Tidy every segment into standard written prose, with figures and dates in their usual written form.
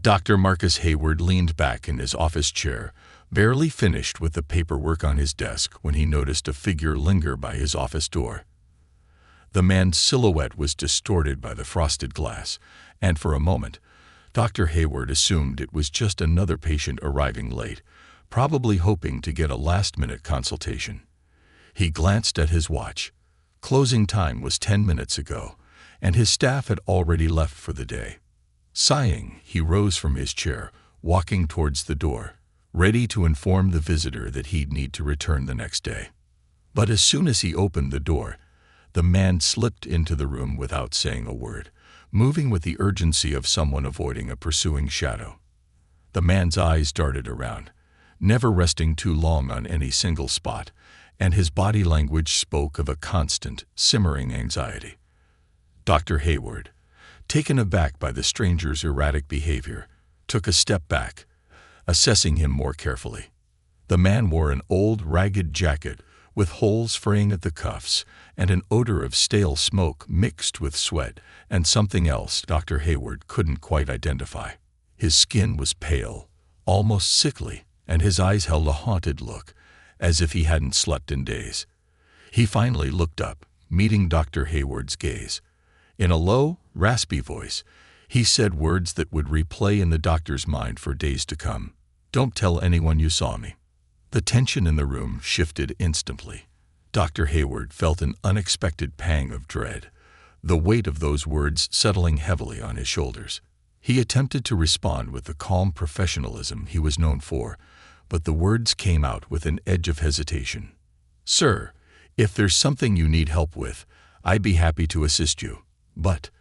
Dr. Marcus Hayward leaned back in his office chair, barely finished with the paperwork on his desk when he noticed a figure linger by his office door. The man's silhouette was distorted by the frosted glass, and for a moment, Dr. Hayward assumed it was just another patient arriving late, probably hoping to get a last-minute consultation. He glanced at his watch. Closing time was 10 minutes ago, and his staff had already left for the day. Sighing, he rose from his chair, walking towards the door, ready to inform the visitor that he'd need to return the next day. But as soon as he opened the door, the man slipped into the room without saying a word, moving with the urgency of someone avoiding a pursuing shadow. The man's eyes darted around, never resting too long on any single spot, and his body language spoke of a constant, simmering anxiety. Dr. Hayward, taken aback by the stranger's erratic behavior, took a step back, assessing him more carefully. The man wore an old, ragged jacket with holes fraying at the cuffs and an odor of stale smoke mixed with sweat and something else Dr. Hayward couldn't quite identify. His skin was pale, almost sickly, and his eyes held a haunted look, as if he hadn't slept in days. He finally looked up, meeting Dr. Hayward's gaze. In a low, raspy voice, he said words that would replay in the doctor's mind for days to come. "Don't tell anyone you saw me." The tension in the room shifted instantly. Dr. Hayward felt an unexpected pang of dread, the weight of those words settling heavily on his shoulders. He attempted to respond with the calm professionalism he was known for, but the words came out with an edge of hesitation. "Sir, if there's something you need help with, I'd be happy to assist you. But—"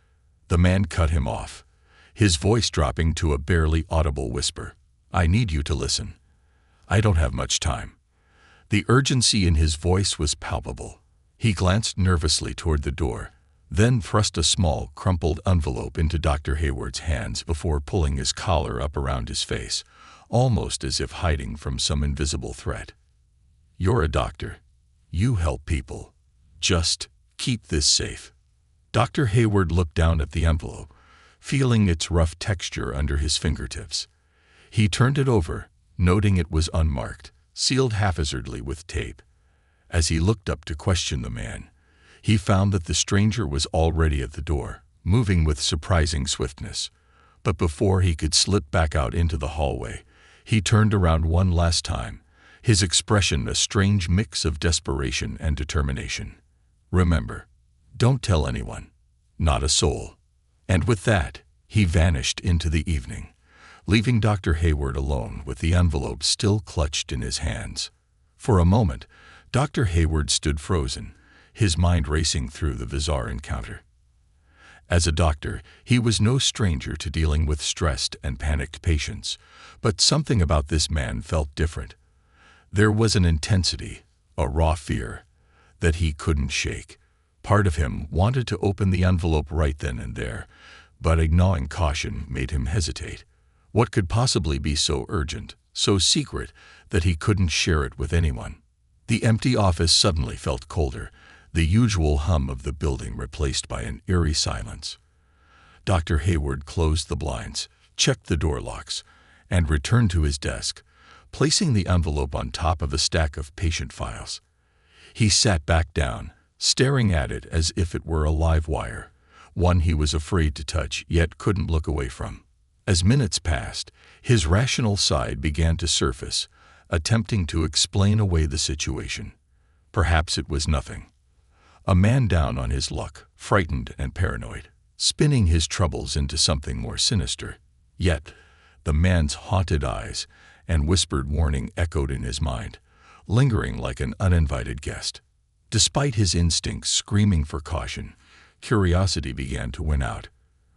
The man cut him off, his voice dropping to a barely audible whisper. "I need you to listen. I don't have much time." The urgency in his voice was palpable. He glanced nervously toward the door, then thrust a small, crumpled envelope into Dr. Hayward's hands before pulling his collar up around his face, almost as if hiding from some invisible threat. "You're a doctor. You help people. Just keep this safe." Dr. Hayward looked down at the envelope, feeling its rough texture under his fingertips. He turned it over, noting it was unmarked, sealed haphazardly with tape. As he looked up to question the man, he found that the stranger was already at the door, moving with surprising swiftness. But before he could slip back out into the hallway, he turned around one last time, his expression a strange mix of desperation and determination. "Remember, don't tell anyone. Not a soul." And with that, he vanished into the evening, leaving Dr. Hayward alone with the envelope still clutched in his hands. For a moment, Dr. Hayward stood frozen, his mind racing through the bizarre encounter. As a doctor, he was no stranger to dealing with stressed and panicked patients, but something about this man felt different. There was an intensity, a raw fear, that he couldn't shake. Part of him wanted to open the envelope right then and there, but a gnawing caution made him hesitate. What could possibly be so urgent, so secret, that he couldn't share it with anyone? The empty office suddenly felt colder, the usual hum of the building replaced by an eerie silence. Dr. Hayward closed the blinds, checked the door locks, and returned to his desk, placing the envelope on top of a stack of patient files. He sat back down, staring at it as if it were a live wire, one he was afraid to touch yet couldn't look away from. As minutes passed, his rational side began to surface, attempting to explain away the situation. Perhaps it was nothing. A man down on his luck, frightened and paranoid, spinning his troubles into something more sinister. Yet, the man's haunted eyes and whispered warning echoed in his mind, lingering like an uninvited guest. Despite his instincts screaming for caution, curiosity began to win out.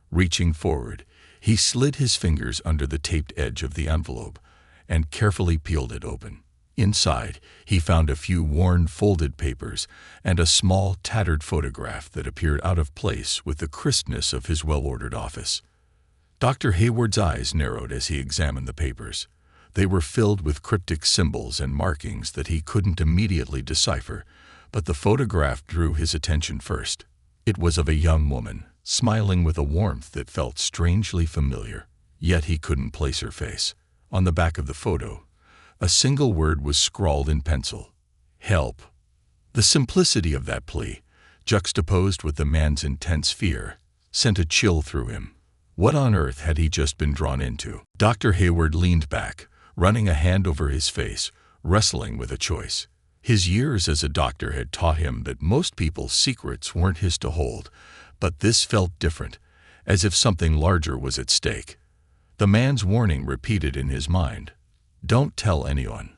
Reaching forward, he slid his fingers under the taped edge of the envelope and carefully peeled it open. Inside, he found a few worn, folded papers and a small, tattered photograph that appeared out of place with the crispness of his well-ordered office. Dr. Hayward's eyes narrowed as he examined the papers. They were filled with cryptic symbols and markings that he couldn't immediately decipher, but the photograph drew his attention first. It was of a young woman, smiling with a warmth that felt strangely familiar. Yet he couldn't place her face. On the back of the photo, a single word was scrawled in pencil: help. The simplicity of that plea, juxtaposed with the man's intense fear, sent a chill through him. What on earth had he just been drawn into? Dr. Hayward leaned back, running a hand over his face, wrestling with a choice. His years as a doctor had taught him that most people's secrets weren't his to hold, but this felt different, as if something larger was at stake. The man's warning repeated in his mind: "Don't tell anyone."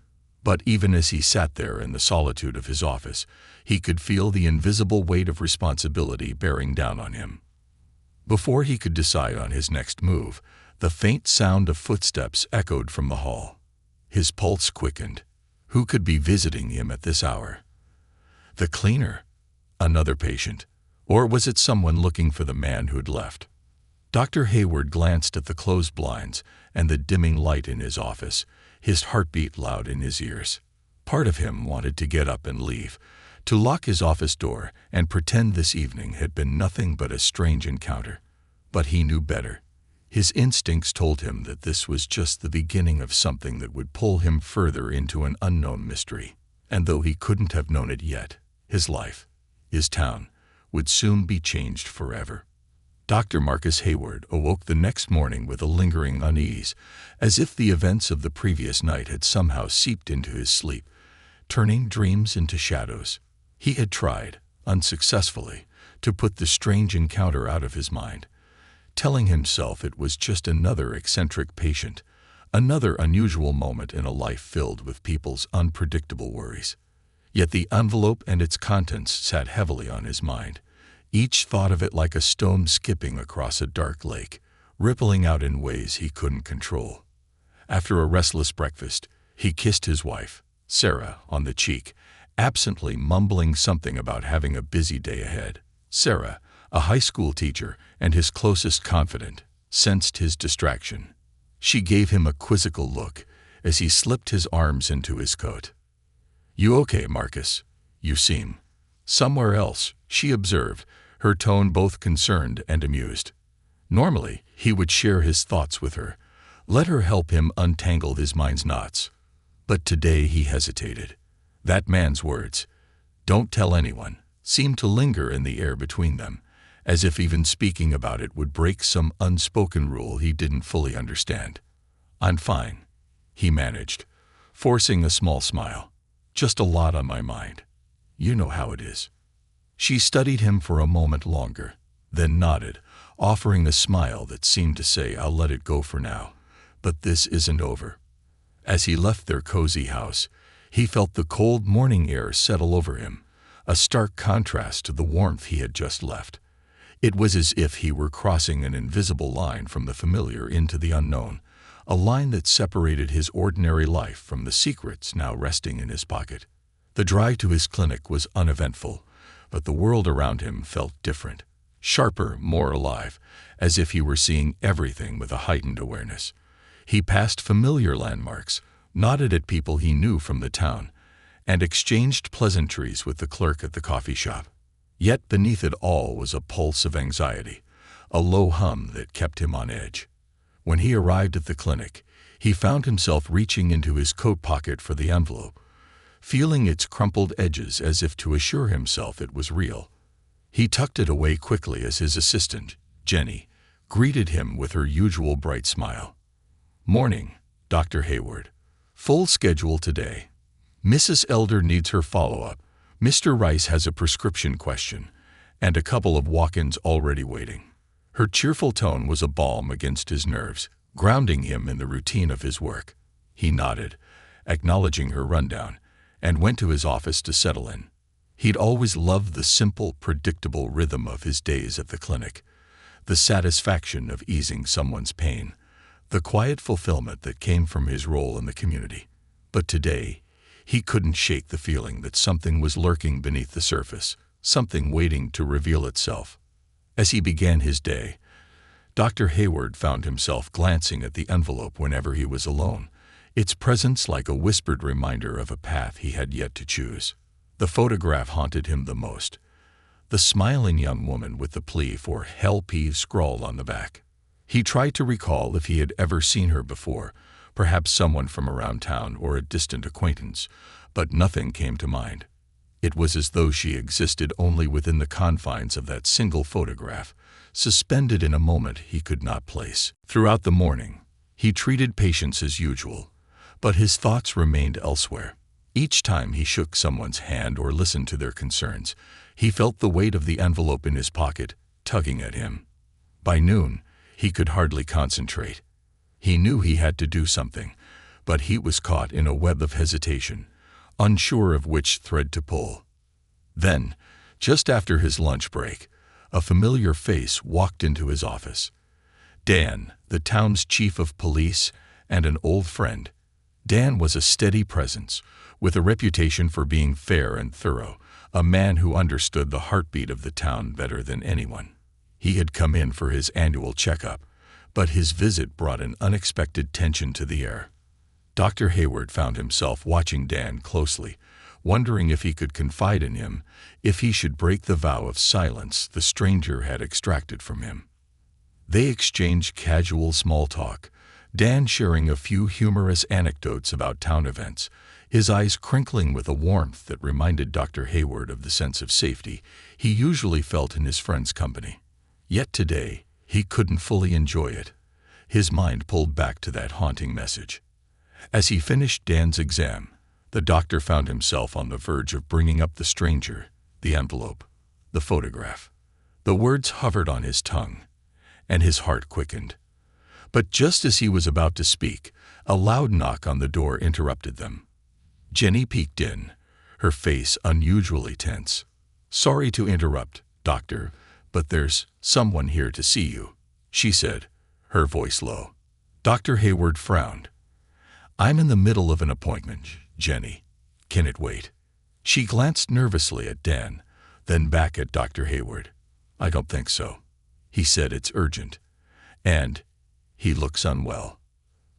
But even as he sat there in the solitude of his office, he could feel the invisible weight of responsibility bearing down on him. Before he could decide on his next move, the faint sound of footsteps echoed from the hall. His pulse quickened. Who could be visiting him at this hour? The cleaner? Another patient? Or was it someone looking for the man who'd left? Dr. Hayward glanced at the closed blinds and the dimming light in his office, his heartbeat loud in his ears. Part of him wanted to get up and leave, to lock his office door and pretend this evening had been nothing but a strange encounter. But he knew better. His instincts told him that this was just the beginning of something that would pull him further into an unknown mystery. And though he couldn't have known it yet, his life, his town, would soon be changed forever. Dr. Marcus Hayward awoke the next morning with a lingering unease, as if the events of the previous night had somehow seeped into his sleep, turning dreams into shadows. He had tried, unsuccessfully, to put the strange encounter out of his mind, telling himself it was just another eccentric patient, another unusual moment in a life filled with people's unpredictable worries. Yet the envelope and its contents sat heavily on his mind, each thought of it like a stone skipping across a dark lake, rippling out in ways he couldn't control. After a restless breakfast, he kissed his wife, Sarah, on the cheek, absently mumbling something about having a busy day ahead. Sarah, a high school teacher and his closest confidant, sensed his distraction. She gave him a quizzical look as he slipped his arms into his coat. "You okay, Marcus? You seem somewhere else," she observed, her tone both concerned and amused. Normally, he would share his thoughts with her, let her help him untangle his mind's knots. But today he hesitated. That man's words, "Don't tell anyone," seemed to linger in the air between them, as if even speaking about it would break some unspoken rule he didn't fully understand. "I'm fine," he managed, forcing a small smile. "Just a lot on my mind. You know how it is." She studied him for a moment longer, then nodded, offering a smile that seemed to say, "I'll let it go for now, but this isn't over." As he left their cozy house, he felt the cold morning air settle over him, a stark contrast to the warmth he had just left. It was as if he were crossing an invisible line from the familiar into the unknown, a line that separated his ordinary life from the secrets now resting in his pocket. The drive to his clinic was uneventful, but the world around him felt different, sharper, more alive, as if he were seeing everything with a heightened awareness. He passed familiar landmarks, nodded at people he knew from the town, and exchanged pleasantries with the clerk at the coffee shop. Yet beneath it all was a pulse of anxiety, a low hum that kept him on edge. When he arrived at the clinic, he found himself reaching into his coat pocket for the envelope, feeling its crumpled edges as if to assure himself it was real. He tucked it away quickly as his assistant, Jenny, greeted him with her usual bright smile. "Morning, Dr. Hayward. Full schedule today. Mrs. Elder needs her follow-up. Mr. Rice has a prescription question, and a couple of walk-ins already waiting." Her cheerful tone was a balm against his nerves, grounding him in the routine of his work. He nodded, acknowledging her rundown, and went to his office to settle in. He'd always loved the simple, predictable rhythm of his days at the clinic, the satisfaction of easing someone's pain, the quiet fulfillment that came from his role in the community. But today, he couldn't shake the feeling that something was lurking beneath the surface, something waiting to reveal itself. As he began his day, Dr. Hayward found himself glancing at the envelope whenever he was alone, its presence like a whispered reminder of a path he had yet to choose. The photograph haunted him the most, the smiling young woman with the plea for help scrawled on the back. He tried to recall if he had ever seen her before, perhaps someone from around town or a distant acquaintance, but nothing came to mind. It was as though she existed only within the confines of that single photograph, suspended in a moment he could not place. Throughout the morning, he treated patients as usual, but his thoughts remained elsewhere. Each time he shook someone's hand or listened to their concerns, he felt the weight of the envelope in his pocket tugging at him. By noon, he could hardly concentrate. He knew he had to do something, but he was caught in a web of hesitation, unsure of which thread to pull. Then, just after his lunch break, a familiar face walked into his office. Dan, the town's chief of police and an old friend. Dan was a steady presence, with a reputation for being fair and thorough, a man who understood the heartbeat of the town better than anyone. He had come in for his annual checkup, but his visit brought an unexpected tension to the air. Dr. Hayward found himself watching Dan closely, wondering if he could confide in him, if he should break the vow of silence the stranger had extracted from him. They exchanged casual small talk, Dan sharing a few humorous anecdotes about town events, his eyes crinkling with a warmth that reminded Dr. Hayward of the sense of safety he usually felt in his friend's company. Yet today, he couldn't fully enjoy it. His mind pulled back to that haunting message. As he finished Dan's exam, the doctor found himself on the verge of bringing up the stranger, the envelope, the photograph. The words hovered on his tongue, and his heart quickened. But just as he was about to speak, a loud knock on the door interrupted them. Jenny peeked in, her face unusually tense. "Sorry to interrupt, doctor, but there's someone here to see you," she said, her voice low. Dr. Hayward frowned. "I'm in the middle of an appointment, Jenny. Can it wait?" She glanced nervously at Dan, then back at Dr. Hayward. "I don't think so," he said. "It's urgent. And he looks unwell."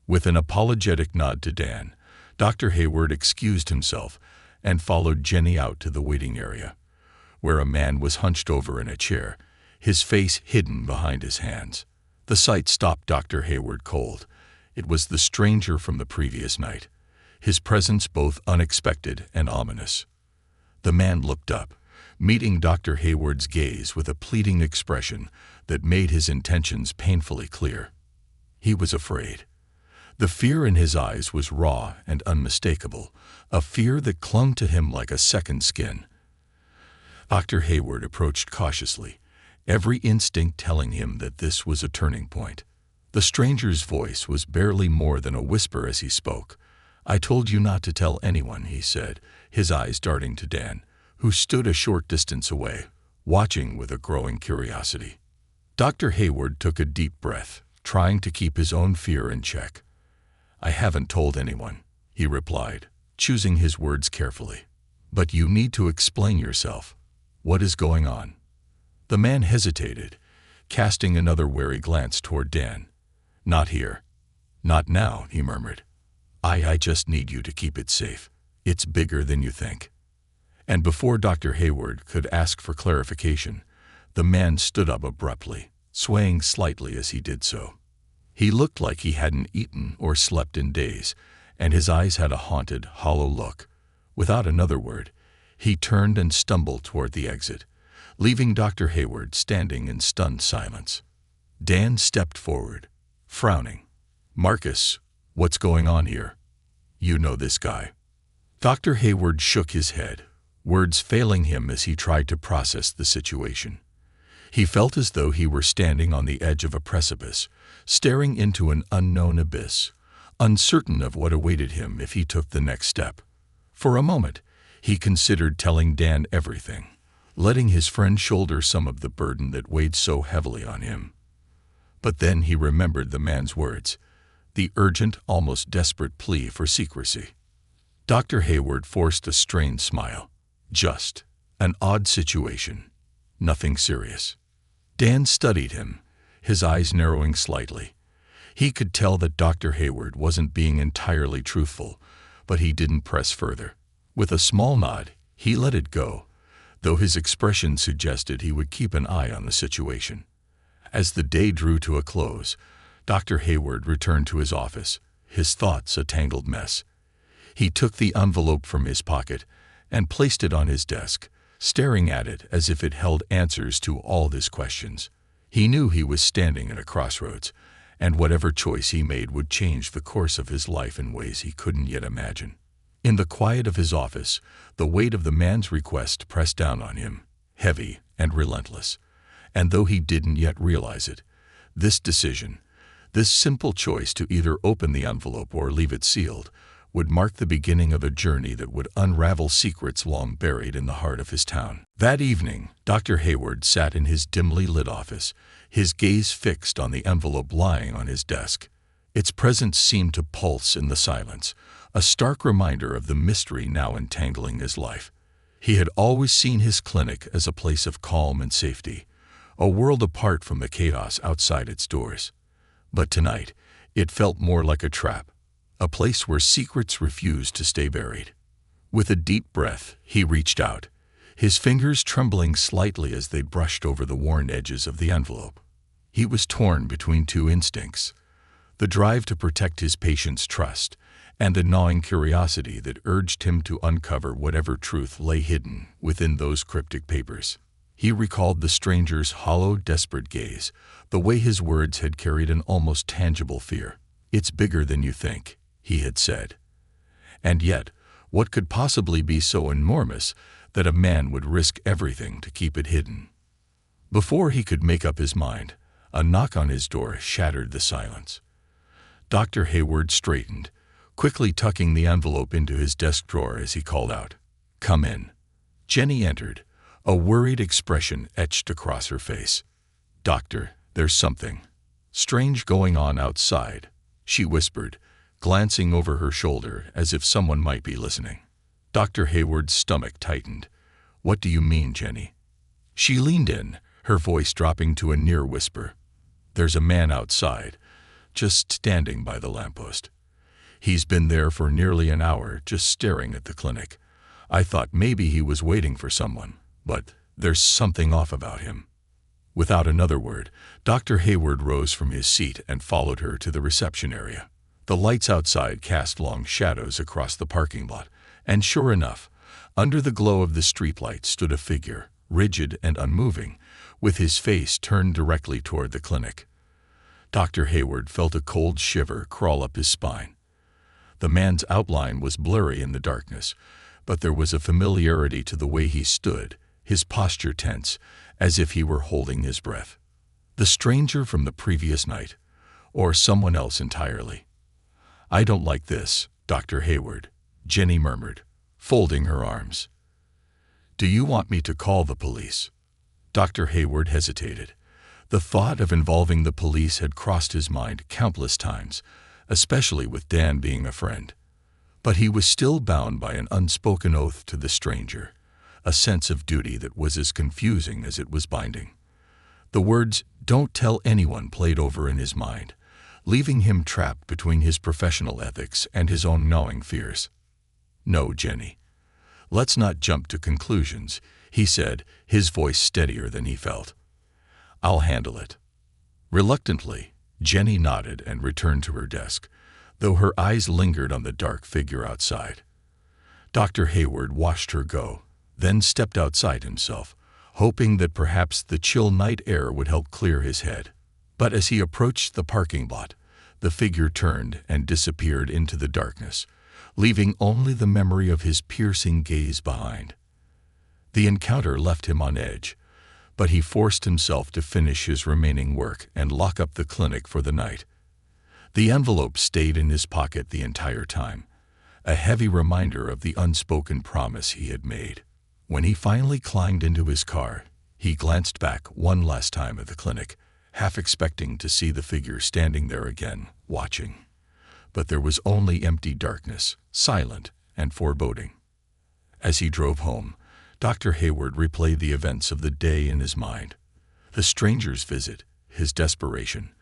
With an apologetic nod to Dan, Dr. Hayward excused himself and followed Jenny out to the waiting area, where a man was hunched over in a chair, his face hidden behind his hands. The sight stopped Dr. Hayward cold. It was the stranger from the previous night, his presence both unexpected and ominous. The man looked up, meeting Dr. Hayward's gaze with a pleading expression that made his intentions painfully clear. He was afraid. The fear in his eyes was raw and unmistakable, a fear that clung to him like a second skin. Dr. Hayward approached cautiously, every instinct telling him that this was a turning point. The stranger's voice was barely more than a whisper as he spoke. "I told you not to tell anyone," he said, his eyes darting to Dan, who stood a short distance away, watching with a growing curiosity. Dr. Hayward took a deep breath, trying to keep his own fear in check. "I haven't told anyone," he replied, choosing his words carefully. "But you need to explain yourself. What is going on?" The man hesitated, casting another wary glance toward Dan. "Not here. Not now," he murmured. I just need you to keep it safe. It's bigger than you think." And before Dr. Hayward could ask for clarification, the man stood up abruptly, swaying slightly as he did so. He looked like he hadn't eaten or slept in days, and his eyes had a haunted, hollow look. Without another word, he turned and stumbled toward the exit, leaving Dr. Hayward standing in stunned silence. Dan stepped forward, frowning. "Marcus, what's going on here? You know this guy." Dr. Hayward shook his head, words failing him as he tried to process the situation. He felt as though he were standing on the edge of a precipice, staring into an unknown abyss, uncertain of what awaited him if he took the next step. For a moment, he considered telling Dan everything, letting his friend shoulder some of the burden that weighed so heavily on him. But then he remembered the man's words, the urgent, almost desperate plea for secrecy. Dr. Hayward forced a strained smile. Just an odd situation. Nothing serious. Dan studied him, his eyes narrowing slightly. He could tell that Dr. Hayward wasn't being entirely truthful, but he didn't press further. With a small nod, he let it go, though his expression suggested he would keep an eye on the situation. As the day drew to a close, Dr. Hayward returned to his office, his thoughts a tangled mess. He took the envelope from his pocket and placed it on his desk, staring at it as if it held answers to all his questions. He knew he was standing at a crossroads, and whatever choice he made would change the course of his life in ways he couldn't yet imagine. In the quiet of his office, the weight of the man's request pressed down on him, heavy and relentless. And though he didn't yet realize it, this decision, this simple choice to either open the envelope or leave it sealed, would mark the beginning of a journey that would unravel secrets long buried in the heart of his town. That evening, Dr. Hayward sat in his dimly lit office, his gaze fixed on the envelope lying on his desk. Its presence seemed to pulse in the silence, a stark reminder of the mystery now entangling his life. He had always seen his clinic as a place of calm and safety, a world apart from the chaos outside its doors. But tonight, it felt more like a trap, a place where secrets refused to stay buried. With a deep breath, he reached out, his fingers trembling slightly as they brushed over the worn edges of the envelope. He was torn between two instincts: the drive to protect his patient's trust, and the gnawing curiosity that urged him to uncover whatever truth lay hidden within those cryptic papers. He recalled the stranger's hollow, desperate gaze, the way his words had carried an almost tangible fear. "It's bigger than you think," he had said. And yet, what could possibly be so enormous that a man would risk everything to keep it hidden? Before he could make up his mind, a knock on his door shattered the silence. Dr. Hayward straightened, quickly tucking the envelope into his desk drawer as he called out, "Come in." Jenny entered, a worried expression etched across her face. "Doctor, there's something strange going on outside," she whispered, glancing over her shoulder as if someone might be listening. Dr. Hayward's stomach tightened. "What do you mean, Jenny?" She leaned in, her voice dropping to a near whisper. "There's a man outside, just standing by the lamppost. He's been there for nearly an hour, just staring at the clinic. I thought maybe he was waiting for someone, but there's something off about him." Without another word, Dr. Hayward rose from his seat and followed her to the reception area. The lights outside cast long shadows across the parking lot, and sure enough, under the glow of the streetlight stood a figure, rigid and unmoving, with his face turned directly toward the clinic. Dr. Hayward felt a cold shiver crawl up his spine. The man's outline was blurry in the darkness, but there was a familiarity to the way he stood, his posture tense, as if he were holding his breath. The stranger from the previous night, or someone else entirely. "I don't like this, Dr. Hayward," Jenny murmured, folding her arms. "Do you want me to call the police?" Dr. Hayward hesitated. The thought of involving the police had crossed his mind countless times, especially with Dan being a friend. But he was still bound by an unspoken oath to the stranger, a sense of duty that was as confusing as it was binding. The words, "Don't tell anyone," played over in his mind, leaving him trapped between his professional ethics and his own gnawing fears. "No, Jenny. Let's not jump to conclusions," he said, his voice steadier than he felt. "I'll handle it." Reluctantly, Jenny nodded and returned to her desk, though her eyes lingered on the dark figure outside. Dr. Hayward watched her go, then stepped outside himself, hoping that perhaps the chill night air would help clear his head. But as he approached the parking lot, the figure turned and disappeared into the darkness, leaving only the memory of his piercing gaze behind. The encounter left him on edge, but he forced himself to finish his remaining work and lock up the clinic for the night. The envelope stayed in his pocket the entire time, a heavy reminder of the unspoken promise he had made. When he finally climbed into his car, he glanced back one last time at the clinic, half expecting to see the figure standing there again, watching. But there was only empty darkness, silent and foreboding. As he drove home, Dr. Hayward replayed the events of the day in his mind. The stranger's visit, his desperation,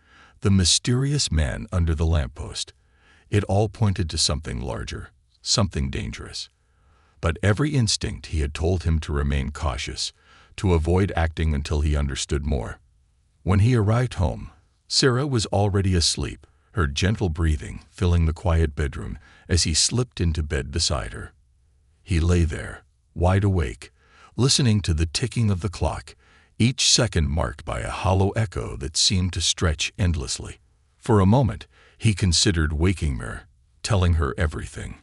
the mysterious man under the lamppost. It all pointed to something larger, something dangerous. But every instinct he had told him to remain cautious, to avoid acting until he understood more. When he arrived home, Sarah was already asleep, her gentle breathing filling the quiet bedroom as he slipped into bed beside her. He lay there, wide awake, listening to the ticking of the clock, each second marked by a hollow echo that seemed to stretch endlessly. For a moment, he considered waking her, telling her everything,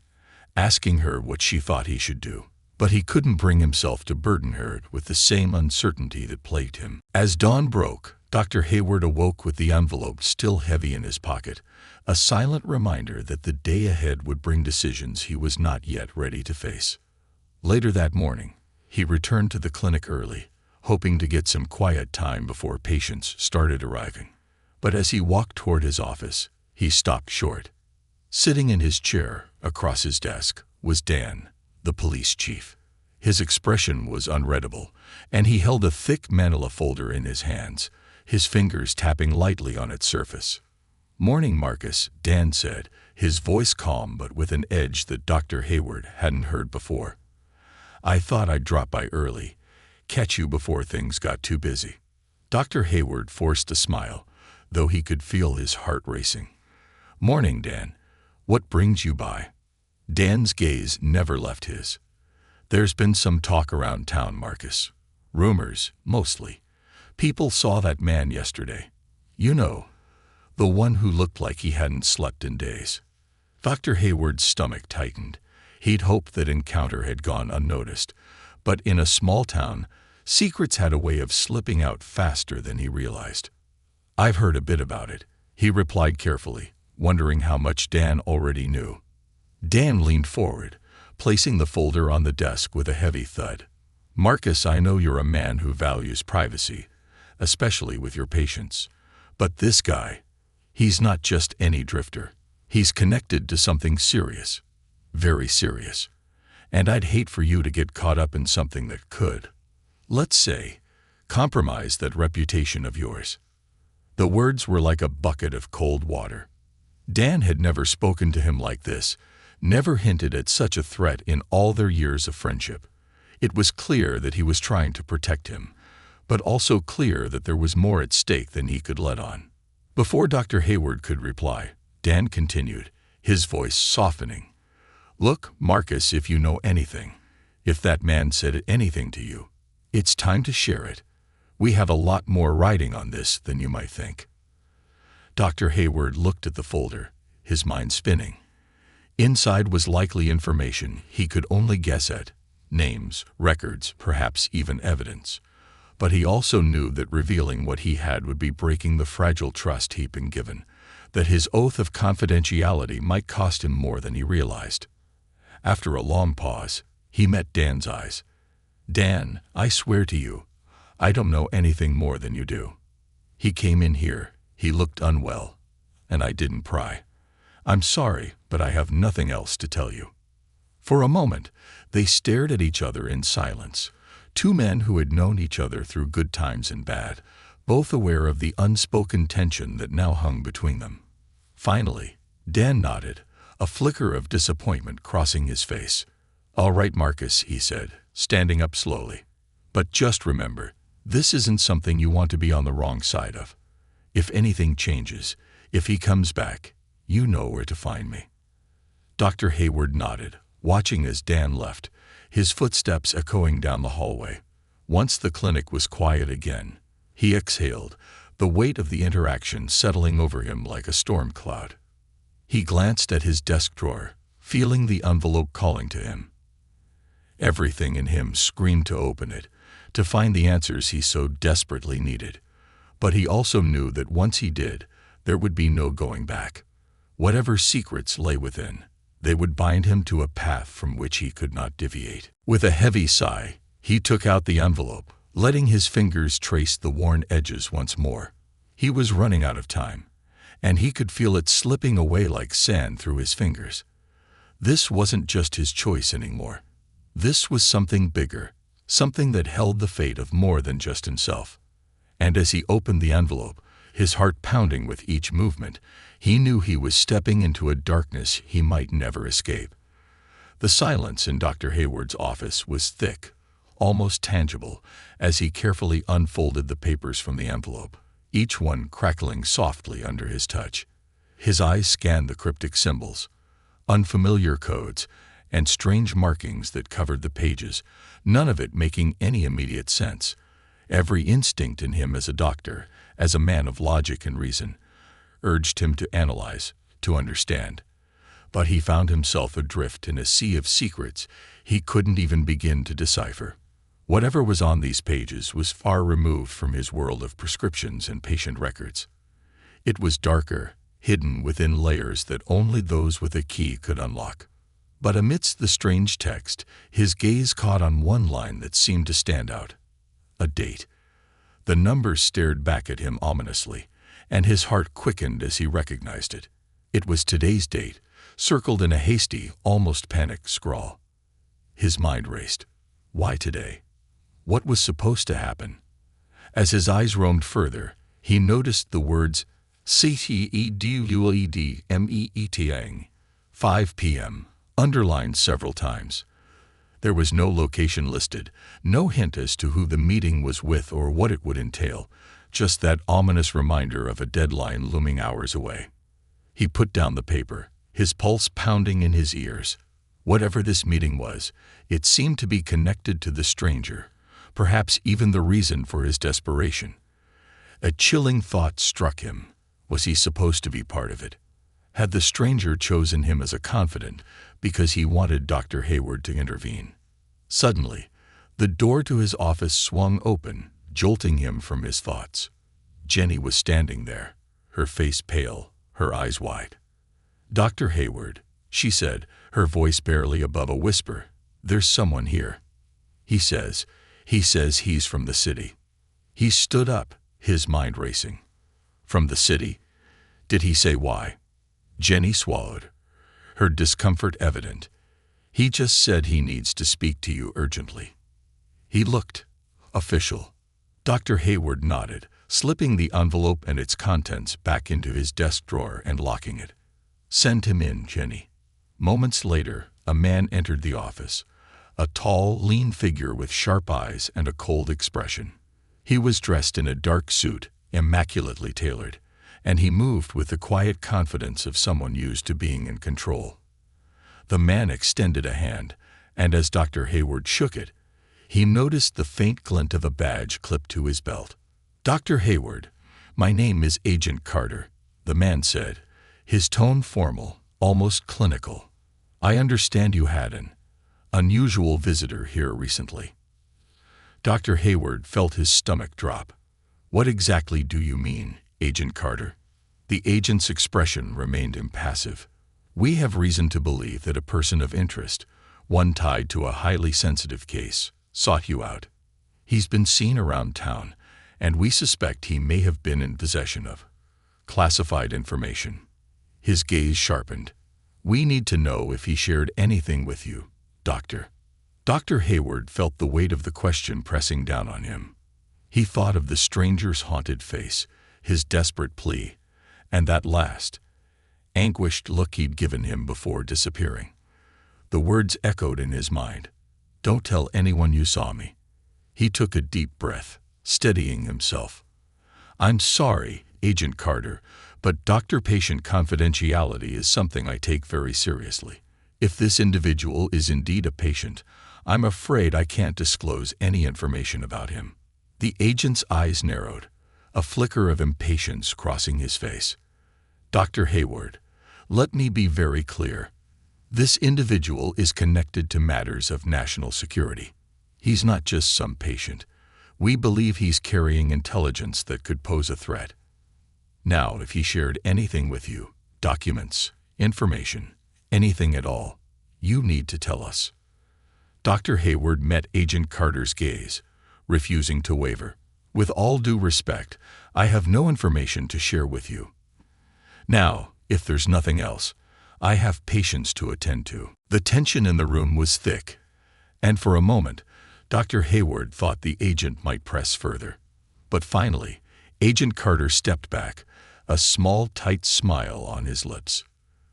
asking her what she thought he should do. But he couldn't bring himself to burden her with the same uncertainty that plagued him. As dawn broke, Dr. Hayward awoke with the envelope still heavy in his pocket, a silent reminder that the day ahead would bring decisions he was not yet ready to face. Later that morning, he returned to the clinic early, hoping to get some quiet time before patients started arriving. But as he walked toward his office, he stopped short. Sitting in his chair, across his desk, was Dan, the police chief. His expression was unreadable, and he held a thick manila folder in his hands, his fingers tapping lightly on its surface. "Morning, Marcus," Dan said, his voice calm but with an edge that Dr. Hayward hadn't heard before. "I thought I'd drop by early, catch you before things got too busy." Dr. Hayward forced a smile, though he could feel his heart racing. "Morning, Dan. What brings you by?" Dan's gaze never left his. "There's been some talk around town, Marcus. Rumors, mostly. People saw that man yesterday. You know, the one who looked like he hadn't slept in days." Dr. Hayward's stomach tightened. He'd hoped that encounter had gone unnoticed, but in a small town, secrets had a way of slipping out faster than he realized. "I've heard a bit about it," he replied carefully, wondering how much Dan already knew. Dan leaned forward, placing the folder on the desk with a heavy thud. "Marcus, I know you're a man who values privacy, especially with your patients. But this guy, he's not just any drifter. He's connected to something serious, very serious. And I'd hate for you to get caught up in something that could, let's say, compromise that reputation of yours." The words were like a bucket of cold water. Dan had never spoken to him like this, never hinted at such a threat in all their years of friendship. It was clear that he was trying to protect him, but also clear that there was more at stake than he could let on. Before Dr. Hayward could reply, Dan continued, his voice softening. "Look, Marcus, if you know anything, if that man said anything to you, it's time to share it. We have a lot more riding on this than you might think." Dr. Hayward looked at the folder, his mind spinning. Inside was likely information he could only guess at, names, records, perhaps even evidence. But he also knew that revealing what he had would be breaking the fragile trust he'd been given, that his oath of confidentiality might cost him more than he realized. After a long pause, he met Dan's eyes. "Dan, I swear to you, I don't know anything more than you do. He came in here, he looked unwell, and I didn't pry. I'm sorry, but I have nothing else to tell you." For a moment, they stared at each other in silence, two men who had known each other through good times and bad, both aware of the unspoken tension that now hung between them. Finally, Dan nodded, a flicker of disappointment crossing his face. "All right, Marcus," he said, standing up slowly. "But just remember, this isn't something you want to be on the wrong side of. If anything changes, if he comes back, you know where to find me." Dr. Hayward nodded, watching as Dan left, his footsteps echoing down the hallway. Once the clinic was quiet again, he exhaled, the weight of the interaction settling over him like a storm cloud. He glanced at his desk drawer, feeling the envelope calling to him. Everything in him screamed to open it, to find the answers he so desperately needed. But he also knew that once he did, there would be no going back. Whatever secrets lay within, they would bind him to a path from which he could not deviate. With a heavy sigh, he took out the envelope, letting his fingers trace the worn edges once more. He was running out of time, and he could feel it slipping away like sand through his fingers. This wasn't just his choice anymore. This was something bigger, something that held the fate of more than just himself. And as he opened the envelope, his heart pounding with each movement, he knew he was stepping into a darkness he might never escape. The silence in Dr. Hayward's office was thick, almost tangible, as he carefully unfolded the papers from the envelope. each one crackling softly under his touch. His eyes scanned the cryptic symbols, unfamiliar codes, and strange markings that covered the pages, none of it making any immediate sense. Every instinct in him as a doctor, as a man of logic and reason, urged him to analyze, to understand. But he found himself adrift in a sea of secrets he couldn't even begin to decipher. Whatever was on these pages was far removed from his world of prescriptions and patient records. It was darker, hidden within layers that only those with a key could unlock. But amidst the strange text, his gaze caught on one line that seemed to stand out. A date. The numbers stared back at him ominously, and his heart quickened as he recognized it. It was today's date, circled in a hasty, almost panicked scrawl. His mind raced. Why today? What was supposed to happen? As his eyes roamed further, he noticed the words CTEDULEDMEETing, 5 p.m., underlined several times. There was no location listed, no hint as to who the meeting was with or what it would entail, just that ominous reminder of a deadline looming hours away. He put down the paper, his pulse pounding in his ears. Whatever this meeting was, it seemed to be connected to the stranger, perhaps even the reason for his desperation. A chilling thought struck him. Was he supposed to be part of it? Had the stranger chosen him as a confidant because he wanted Dr. Hayward to intervene? Suddenly, the door to his office swung open, jolting him from his thoughts. Jenny was standing there, her face pale, her eyes wide. "Dr. Hayward," she said, her voice barely above a whisper, "there's someone here. He says he's from the city." He stood up, his mind racing. From the city? Did he say why? Jenny swallowed, her discomfort evident. "He just said he needs to speak to you urgently." He looked official. Dr. Hayward nodded, slipping the envelope and its contents back into his desk drawer and locking it. "Send him in, Jenny." Moments later, a man entered the office, a tall, lean figure with sharp eyes and a cold expression. He was dressed in a dark suit, immaculately tailored, and he moved with the quiet confidence of someone used to being in control. The man extended a hand, and as Dr. Hayward shook it, he noticed the faint glint of a badge clipped to his belt. "Dr. Hayward, my name is Agent Carter," the man said, his tone formal, almost clinical. "I understand you had an unusual visitor here recently." Dr. Hayward felt his stomach drop. "What exactly do you mean, Agent Carter?" The agent's expression remained impassive. "We have reason to believe that a person of interest, one tied to a highly sensitive case, sought you out. He's been seen around town, and we suspect he may have been in possession of classified information." His gaze sharpened. "We need to know if he shared anything with you, Doctor." Dr. Hayward felt the weight of the question pressing down on him. He thought of the stranger's haunted face, his desperate plea, and that last, anguished look he'd given him before disappearing. The words echoed in his mind. "Don't tell anyone you saw me." He took a deep breath, steadying himself. "I'm sorry, Agent Carter, but doctor-patient confidentiality is something I take very seriously. If this individual is indeed a patient, I'm afraid I can't disclose any information about him." The agent's eyes narrowed, a flicker of impatience crossing his face. "Dr. Hayward, let me be very clear. This individual is connected to matters of national security. He's not just some patient. We believe he's carrying intelligence that could pose a threat. Now, if he shared anything with you, documents, information, anything at all, you need to tell us." Dr. Hayward met Agent Carter's gaze, refusing to waver. "With all due respect, I have no information to share with you. Now, if there's nothing else, I have patients to attend to." The tension in the room was thick, and for a moment, Dr. Hayward thought the agent might press further. But finally, Agent Carter stepped back, a small, tight smile on his lips.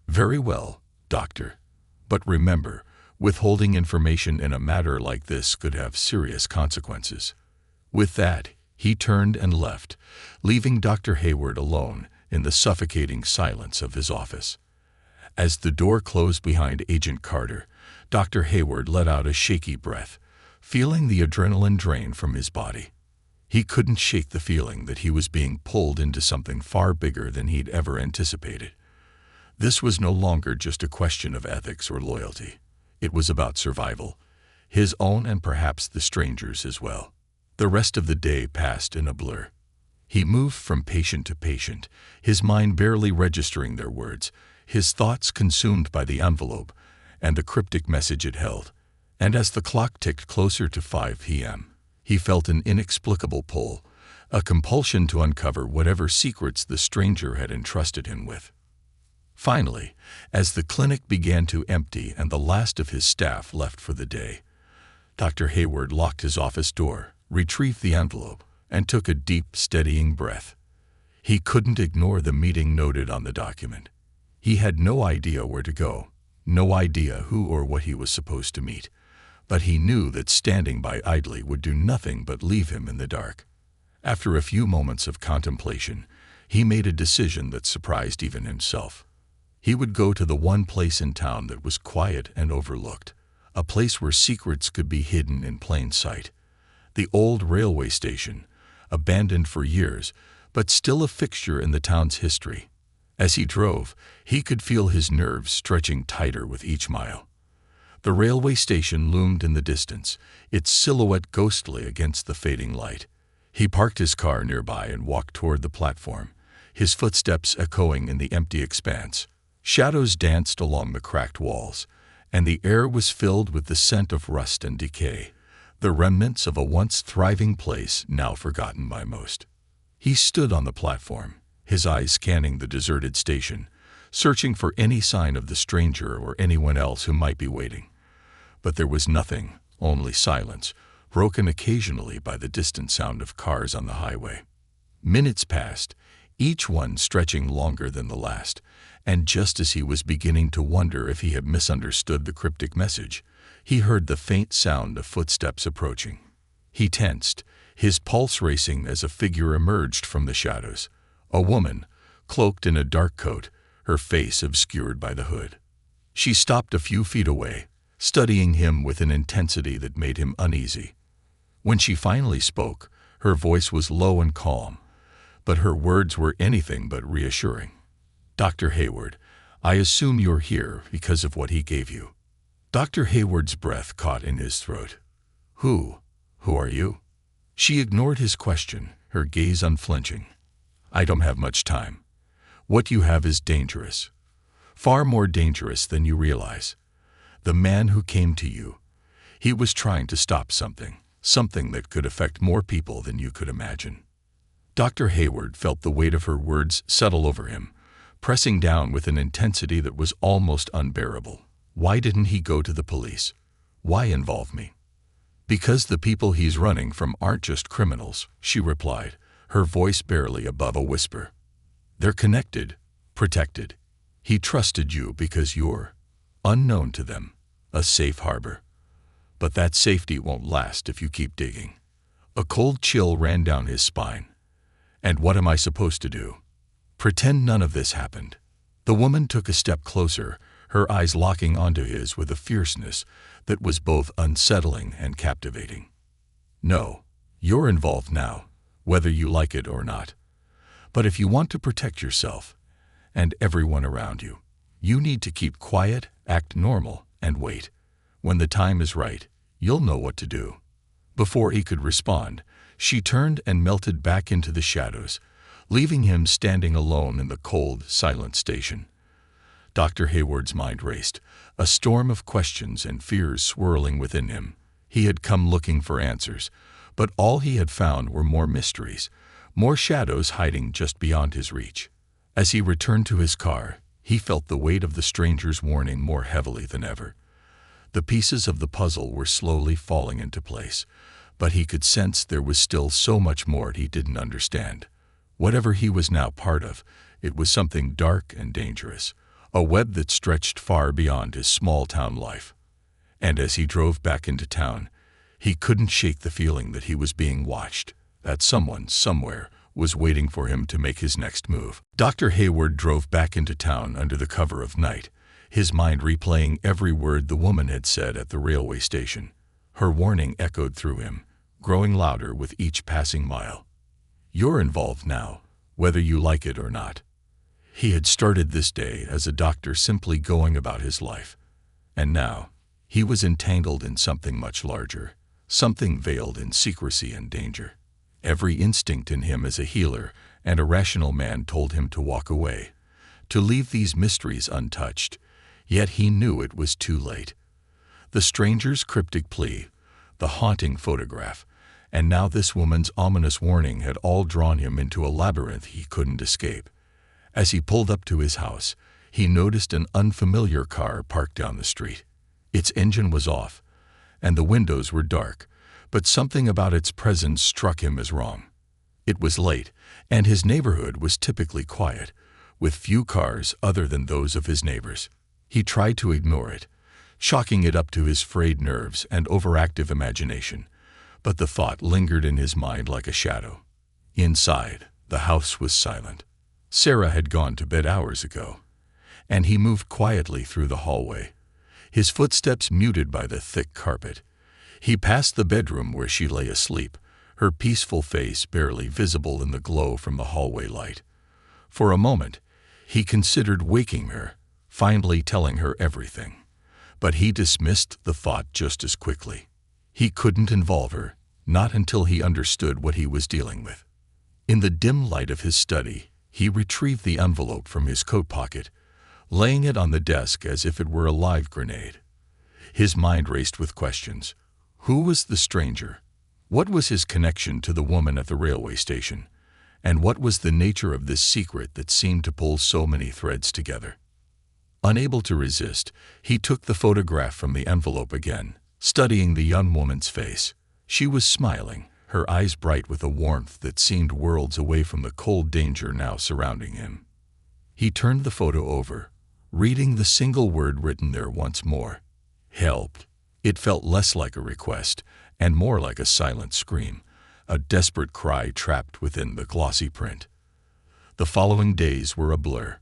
"Very well, Doctor. But remember, withholding information in a matter like this could have serious consequences." With that, He turned and left, leaving Dr. Hayward alone in the suffocating silence of his office. As the door closed behind Agent Carter, Dr. Hayward let out a shaky breath, feeling the adrenaline drain from his body. He couldn't shake the feeling that he was being pulled into something far bigger than he'd ever anticipated. This was no longer just a question of ethics or loyalty. It was about survival, his own and perhaps the strangers as well. The rest of the day passed in a blur. He moved from patient to patient, his mind barely registering their words, his thoughts consumed by the envelope and the cryptic message it held. And as the clock ticked closer to 5 p.m., he felt an inexplicable pull, a compulsion to uncover whatever secrets the stranger had entrusted him with. Finally, as the clinic began to empty and the last of his staff left for the day, Dr. Hayward locked his office door, retrieved the envelope, and took a deep, steadying breath. He couldn't ignore the meeting noted on the document. He had no idea where to go, no idea who or what he was supposed to meet, but he knew that standing by idly would do nothing but leave him in the dark. After a few moments of contemplation, he made a decision that surprised even himself. He would go to the one place in town that was quiet and overlooked, a place where secrets could be hidden in plain sight. The old railway station, abandoned for years, but still a fixture in the town's history. As he drove, he could feel his nerves stretching tighter with each mile. The railway station loomed in the distance, its silhouette ghostly against the fading light. He parked his car nearby and walked toward the platform, his footsteps echoing in the empty expanse. Shadows danced along the cracked walls, and the air was filled with the scent of rust and decay, the remnants of a once thriving place now forgotten by most. He stood on the platform, his eyes scanning the deserted station, searching for any sign of the stranger or anyone else who might be waiting. But there was nothing, only silence, broken occasionally by the distant sound of cars on the highway. Minutes passed, each one stretching longer than the last, and just as he was beginning to wonder if he had misunderstood the cryptic message, he heard the faint sound of footsteps approaching. He tensed, his pulse racing as a figure emerged from the shadows. A woman, cloaked in a dark coat, her face obscured by the hood. She stopped a few feet away, studying him with an intensity that made him uneasy. When she finally spoke, her voice was low and calm, but her words were anything but reassuring. "Dr. Hayward, I assume you're here because of what he gave you." Dr. Hayward's breath caught in his throat. Who are you?" She ignored his question, her gaze unflinching. "I don't have much time. What you have is dangerous. Far more dangerous than you realize. The man who came to you, he was trying to stop something that could affect more people than you could imagine." Dr. Hayward felt the weight of her words settle over him, pressing down with an intensity that was almost unbearable. Why didn't he go to the police? Why involve me? "Because the people he's running from aren't just criminals," she replied, her voice barely above a whisper. "They're connected, protected. He trusted you because you're, unknown to them, a safe harbor. But that safety won't last if you keep digging." A cold chill ran down his spine. "And what am I supposed to do? Pretend none of this happened?" The woman took a step closer, her eyes locking onto his with a fierceness that was both unsettling and captivating. "No, you're involved now, whether you like it or not. But if you want to protect yourself and everyone around you, you need to keep quiet, act normal, and wait. When the time is right, you'll know what to do." Before he could respond, she turned and melted back into the shadows, leaving him standing alone in the cold, silent station. Dr. Hayward's mind raced, a storm of questions and fears swirling within him. He had come looking for answers, but all he had found were more mysteries, more shadows hiding just beyond his reach. As he returned to his car, he felt the weight of the stranger's warning more heavily than ever. The pieces of the puzzle were slowly falling into place, but he could sense there was still so much more he didn't understand. Whatever he was now part of, it was something dark and dangerous, a web that stretched far beyond his small-town life. And as he drove back into town, he couldn't shake the feeling that he was being watched, that someone, somewhere, was waiting for him to make his next move. Dr. Hayward drove back into town under the cover of night, his mind replaying every word the woman had said at the railway station. Her warning echoed through him, growing louder with each passing mile. "You're involved now, whether you like it or not." He had started this day as a doctor simply going about his life. And now, he was entangled in something much larger, something veiled in secrecy and danger. Every instinct in him as a healer and a rational man told him to walk away, to leave these mysteries untouched, yet he knew it was too late. The stranger's cryptic plea, the haunting photograph, and now this woman's ominous warning had all drawn him into a labyrinth he couldn't escape. As he pulled up to his house, he noticed an unfamiliar car parked down the street. Its engine was off, and the windows were dark, but something about its presence struck him as wrong. It was late, and his neighborhood was typically quiet, with few cars other than those of his neighbors. He tried to ignore it, chalking it up to his frayed nerves and overactive imagination, but the thought lingered in his mind like a shadow. Inside, the house was silent. Sarah had gone to bed hours ago, and he moved quietly through the hallway, his footsteps muted by the thick carpet. He passed the bedroom where she lay asleep, her peaceful face barely visible in the glow from the hallway light. For a moment, he considered waking her, finally telling her everything. But he dismissed the thought just as quickly. He couldn't involve her, not until he understood what he was dealing with. In the dim light of his study, he retrieved the envelope from his coat pocket, laying it on the desk as if it were a live grenade. His mind raced with questions. Who was the stranger? What was his connection to the woman at the railway station? And what was the nature of this secret that seemed to pull so many threads together? Unable to resist, he took the photograph from the envelope again, studying the young woman's face. She was smiling, her eyes bright with a warmth that seemed worlds away from the cold danger now surrounding him. He turned the photo over, reading the single word written there once more. Help. It felt less like a request and more like a silent scream, a desperate cry trapped within the glossy print. The following days were a blur.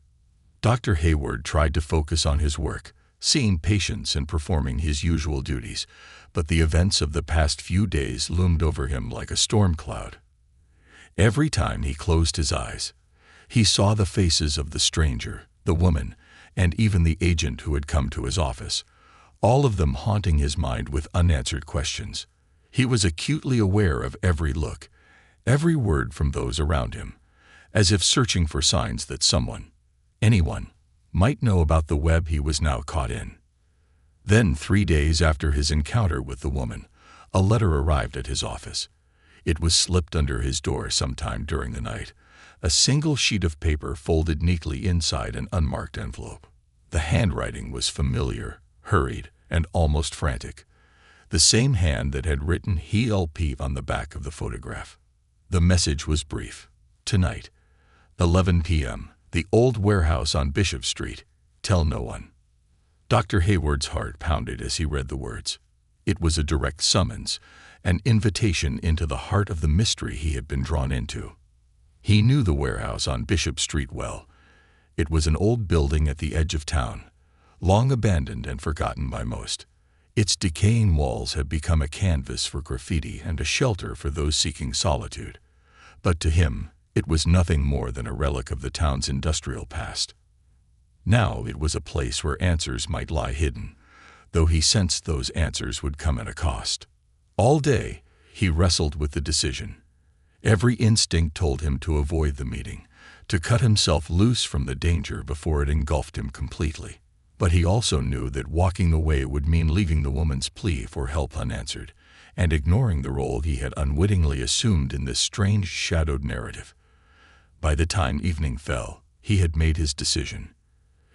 Dr. Hayward tried to focus on his work, seeing patients and performing his usual duties, but the events of the past few days loomed over him like a storm cloud. Every time he closed his eyes, he saw the faces of the stranger, the woman, and even the agent who had come to his office, all of them haunting his mind with unanswered questions. He was acutely aware of every look, every word from those around him, as if searching for signs that someone, anyone, might know about the web he was now caught in. Then, 3 days after his encounter with the woman, a letter arrived at his office. It was slipped under his door sometime during the night, a single sheet of paper folded neatly inside an unmarked envelope. The handwriting was familiar, hurried, and almost frantic, the same hand that had written "HELP" on the back of the photograph. The message was brief. Tonight, 11 p.m., the old warehouse on Bishop Street. Tell no one. Dr. Hayward's heart pounded as he read the words. It was a direct summons, an invitation into the heart of the mystery he had been drawn into. He knew the warehouse on Bishop Street well. It was an old building at the edge of town, long abandoned and forgotten by most. Its decaying walls had become a canvas for graffiti and a shelter for those seeking solitude. But to him, it was nothing more than a relic of the town's industrial past. Now it was a place where answers might lie hidden, though he sensed those answers would come at a cost. All day, he wrestled with the decision. Every instinct told him to avoid the meeting, to cut himself loose from the danger before it engulfed him completely. But he also knew that walking away would mean leaving the woman's plea for help unanswered, and ignoring the role he had unwittingly assumed in this strange shadowed narrative. By the time evening fell, he had made his decision.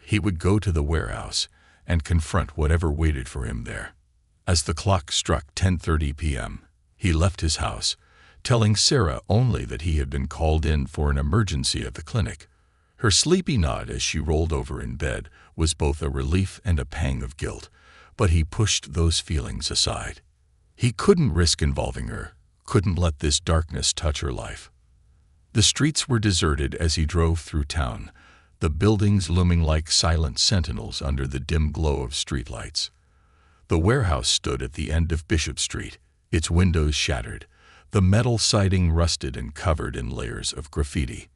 He would go to the warehouse and confront whatever waited for him there. As the clock struck 10:30 p.m., he left his house, telling Sarah only that he had been called in for an emergency at the clinic. Her sleepy nod as she rolled over in bed was both a relief and a pang of guilt, but he pushed those feelings aside. He couldn't risk involving her, couldn't let this darkness touch her life. The streets were deserted as he drove through town, the buildings looming like silent sentinels under the dim glow of streetlights. The warehouse stood at the end of Bishop Street, its windows shattered, the metal siding rusted and covered in layers of graffiti.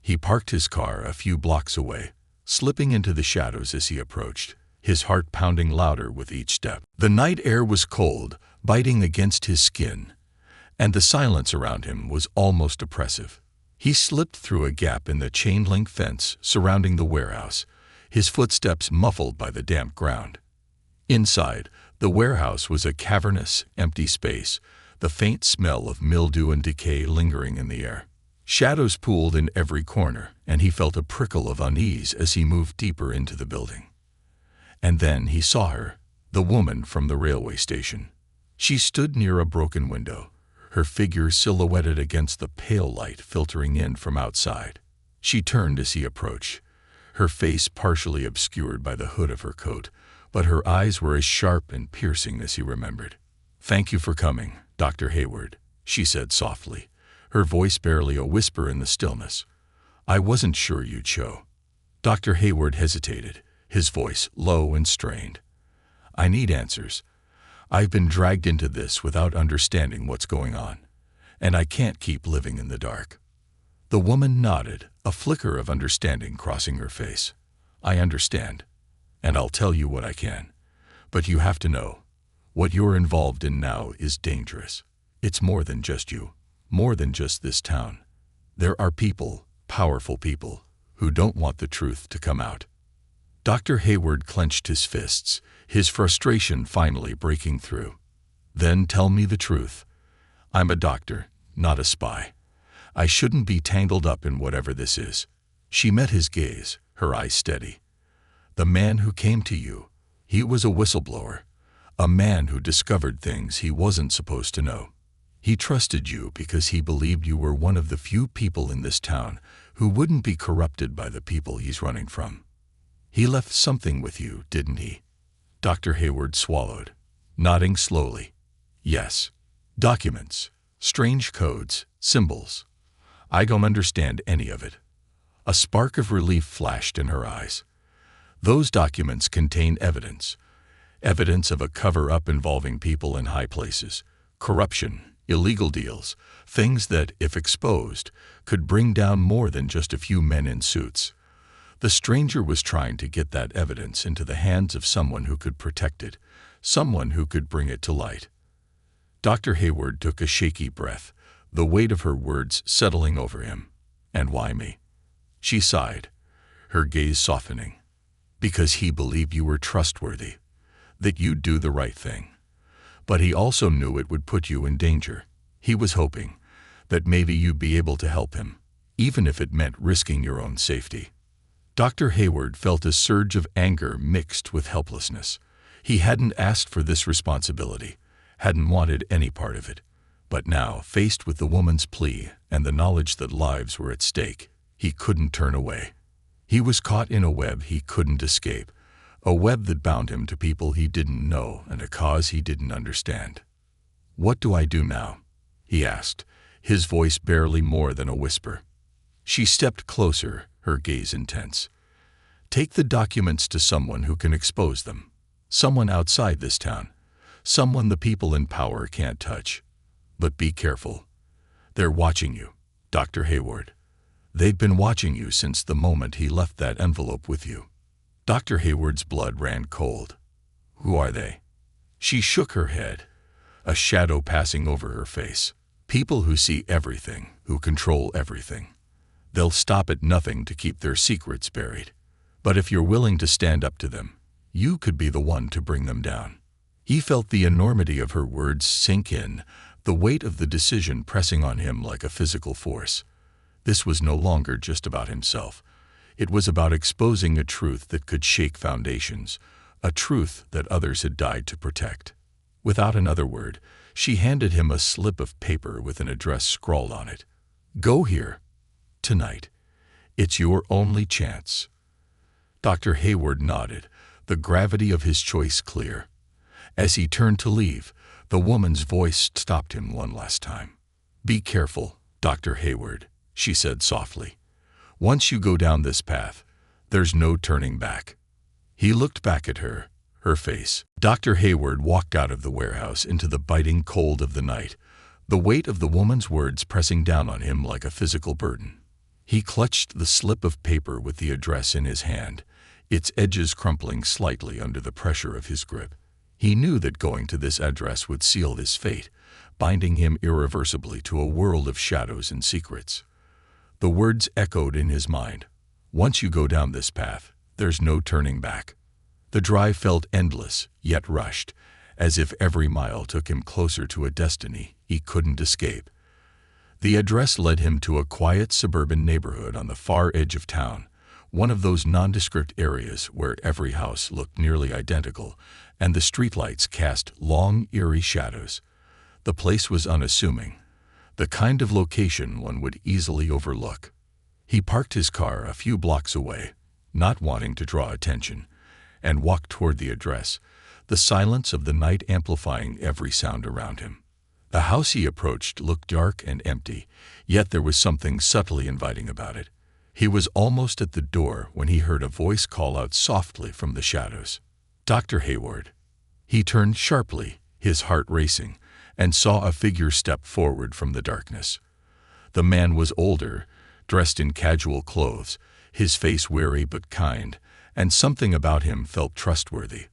He parked his car a few blocks away, slipping into the shadows as he approached, his heart pounding louder with each step. The night air was cold, biting against his skin, and the silence around him was almost oppressive. He slipped through a gap in the chain-link fence surrounding the warehouse, his footsteps muffled by the damp ground. Inside, the warehouse was a cavernous, empty space, the faint smell of mildew and decay lingering in the air. Shadows pooled in every corner, and he felt a prickle of unease as he moved deeper into the building. And then he saw her, the woman from the railway station. She stood near a broken window, her figure silhouetted against the pale light filtering in from outside. She turned as he approached, her face partially obscured by the hood of her coat, but her eyes were as sharp and piercing as he remembered. "Thank you for coming, Dr. Hayward," she said softly, her voice barely a whisper in the stillness. "I wasn't sure you'd show." Dr. Hayward hesitated, his voice low and strained. "I need answers. I've been dragged into this without understanding what's going on, and I can't keep living in the dark." The woman nodded, a flicker of understanding crossing her face. "I understand, and I'll tell you what I can. But you have to know, what you're involved in now is dangerous. It's more than just you, more than just this town. There are people, powerful people, who don't want the truth to come out." Dr. Hayward clenched his fists, his frustration finally breaking through. "Then tell me the truth. I'm a doctor, not a spy. I shouldn't be tangled up in whatever this is." She met his gaze, her eyes steady. "The man who came to you, he was a whistleblower, a man who discovered things he wasn't supposed to know. He trusted you because he believed you were one of the few people in this town who wouldn't be corrupted by the people he's running from. He left something with you, didn't he?" Dr. Hayward swallowed, nodding slowly. "Yes. Documents, strange codes, symbols. I don't understand any of it." A spark of relief flashed in her eyes. "Those documents contain evidence of a cover-up involving people in high places, corruption, illegal deals, things that, if exposed, could bring down more than just a few men in suits. The stranger was trying to get that evidence into the hands of someone who could protect it, someone who could bring it to light." Dr. Hayward took a shaky breath, the weight of her words settling over him. "And why me?" She sighed, her gaze softening. "Because he believed you were trustworthy, that you'd do the right thing. But he also knew it would put you in danger. He was hoping that maybe you'd be able to help him, even if it meant risking your own safety." Dr. Hayward felt a surge of anger mixed with helplessness. He hadn't asked for this responsibility, hadn't wanted any part of it. But now, faced with the woman's plea and the knowledge that lives were at stake, he couldn't turn away. He was caught in a web he couldn't escape, a web that bound him to people he didn't know and a cause he didn't understand. "What do I do now?" he asked, his voice barely more than a whisper. She stepped closer, her gaze intense. "Take the documents to someone who can expose them. Someone outside this town. Someone the people in power can't touch. But be careful. They're watching you, Dr. Hayward. They'd been watching you since the moment he left that envelope with you." Dr. Hayward's blood ran cold. "Who are they?" She shook her head, a shadow passing over her face. "People who see everything, who control everything. They'll stop at nothing to keep their secrets buried. But if you're willing to stand up to them, you could be the one to bring them down." He felt the enormity of her words sink in, the weight of the decision pressing on him like a physical force. This was no longer just about himself. It was about exposing a truth that could shake foundations, a truth that others had died to protect. Without another word, she handed him a slip of paper with an address scrawled on it. "Go here. Tonight. It's your only chance." Dr. Hayward nodded, the gravity of his choice clear. As he turned to leave, The woman's voice stopped him one last time. "Be careful, Dr. Hayward," she said softly. "Once you go down this path, there's no turning back." He looked back at her, her face. Dr. Hayward walked out of the warehouse into the biting cold of the night, the weight of the woman's words pressing down on him like a physical burden. He clutched the slip of paper with the address in his hand, its edges crumpling slightly under the pressure of his grip. He knew that going to this address would seal his fate, binding him irreversibly to a world of shadows and secrets. The words echoed in his mind. "Once you go down this path, there's no turning back." The drive felt endless, yet rushed, as if every mile took him closer to a destiny he couldn't escape. The address led him to a quiet suburban neighborhood on the far edge of town, one of those nondescript areas where every house looked nearly identical and the streetlights cast long, eerie shadows. The place was unassuming, the kind of location one would easily overlook. He parked his car a few blocks away, not wanting to draw attention, and walked toward the address, the silence of the night amplifying every sound around him. The house he approached looked dark and empty, yet there was something subtly inviting about it. He was almost at the door when he heard a voice call out softly from the shadows. "Dr. Hayward." He turned sharply, his heart racing, and saw a figure step forward from the darkness. The man was older, dressed in casual clothes, his face weary but kind, and something about him felt trustworthy,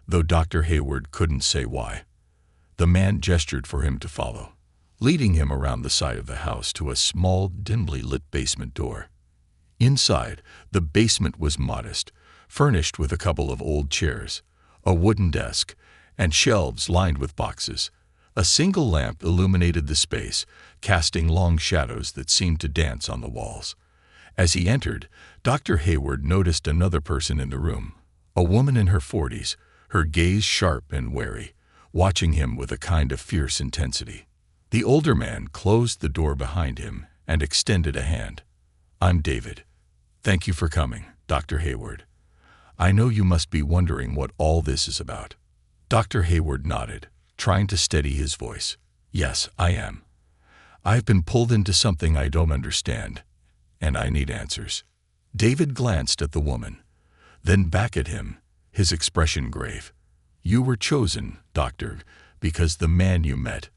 though Dr. Hayward couldn't say why. The man gestured for him to follow, leading him around the side of the house to a small, dimly lit basement door. Inside, the basement was modest, furnished with a couple of old chairs, a wooden desk, and shelves lined with boxes. A single lamp illuminated the space, casting long shadows that seemed to dance on the walls. As he entered, Dr. Hayward noticed another person in the room, a woman in her 40s, her gaze sharp and wary, watching him with a kind of fierce intensity. The older man closed the door behind him and extended a hand. "I'm David. Thank you for coming, Dr. Hayward. I know you must be wondering what all this is about." Dr. Hayward nodded, trying to steady his voice. "Yes, I am. I've been pulled into something I don't understand, and I need answers." David glanced at the woman, then back at him, his expression grave. "You were chosen, doctor, because the man you met,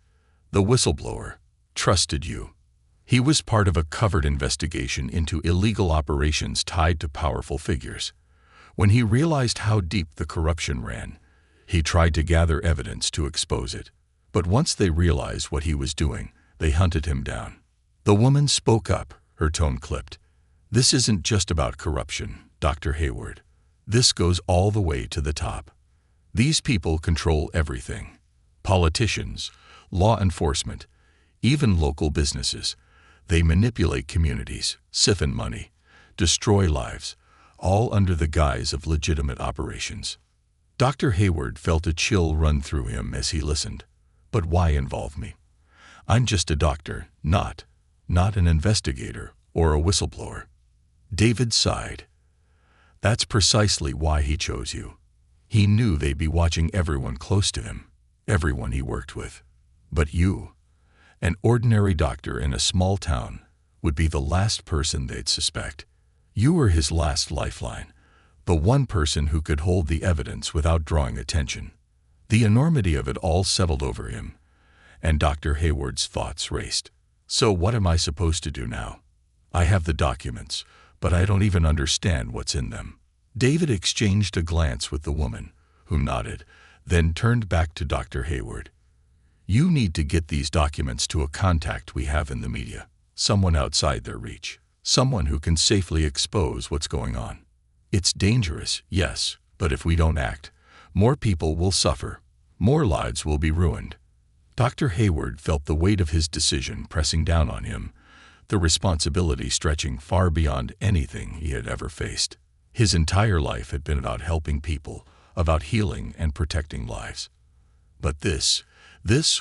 the whistleblower, trusted you. He was part of a covered investigation into illegal operations tied to powerful figures. When he realized how deep the corruption ran, he tried to gather evidence to expose it. But once they realized what he was doing, they hunted him down." The woman spoke up, her tone clipped. "This isn't just about corruption, Dr. Hayward. This goes all the way to the top. These people control everything. Politicians, law enforcement, even local businesses. They manipulate communities, siphon money, destroy lives, all under the guise of legitimate operations." Dr. Hayward felt a chill run through him as he listened. "But why involve me? I'm just a doctor, not an investigator or a whistleblower." David sighed. "That's precisely why he chose you. He knew they'd be watching everyone close to him, everyone he worked with. But you, an ordinary doctor in a small town, would be the last person they'd suspect. You were his last lifeline, the one person who could hold the evidence without drawing attention." The enormity of it all settled over him, and Dr. Hayward's thoughts raced. "So what am I supposed to do now? I have the documents, but I don't even understand what's in them." David exchanged a glance with the woman, who nodded, then turned back to Dr. Hayward. "You need to get these documents to a contact we have in the media, someone outside their reach, someone who can safely expose what's going on. It's dangerous, yes, but if we don't act, more people will suffer, more lives will be ruined." Dr. Hayward felt the weight of his decision pressing down on him, the responsibility stretching far beyond anything he had ever faced. His entire life had been about helping people, about healing and protecting lives. But this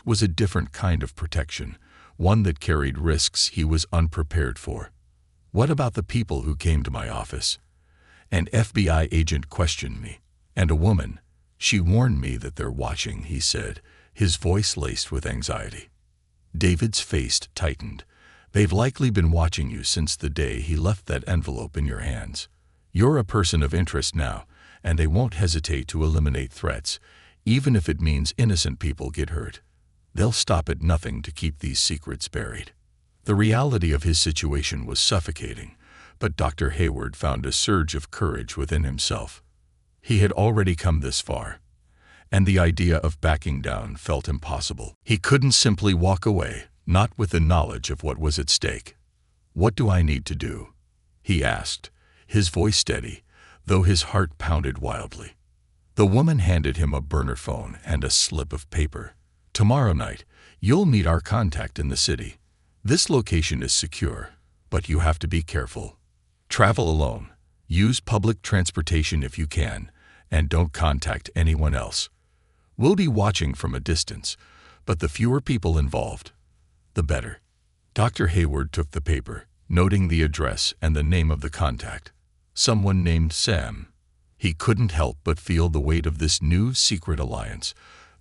was a different kind of protection, one that carried risks he was unprepared for. "What about the people who came to my office? An FBI agent questioned me, and a woman. She warned me that they're watching," he said, his voice laced with anxiety. David's face tightened. "They've likely been watching you since the day he left that envelope in your hands. You're a person of interest now, and they won't hesitate to eliminate threats, even if it means innocent people get hurt. They'll stop at nothing to keep these secrets buried." The reality of his situation was suffocating, but Dr. Hayward found a surge of courage within himself. He had already come this far, and the idea of backing down felt impossible. He couldn't simply walk away, not with the knowledge of what was at stake. "What do I need to do?" he asked, his voice steady, though his heart pounded wildly. The woman handed him a burner phone and a slip of paper. "Tomorrow night, you'll meet our contact in the city. This location is secure, but you have to be careful. Travel alone, use public transportation if you can, and don't contact anyone else. We'll be watching from a distance, but the fewer people involved, the better." Dr. Hayward took the paper, noting the address and the name of the contact. Someone named Sam. He couldn't help but feel the weight of this new secret alliance,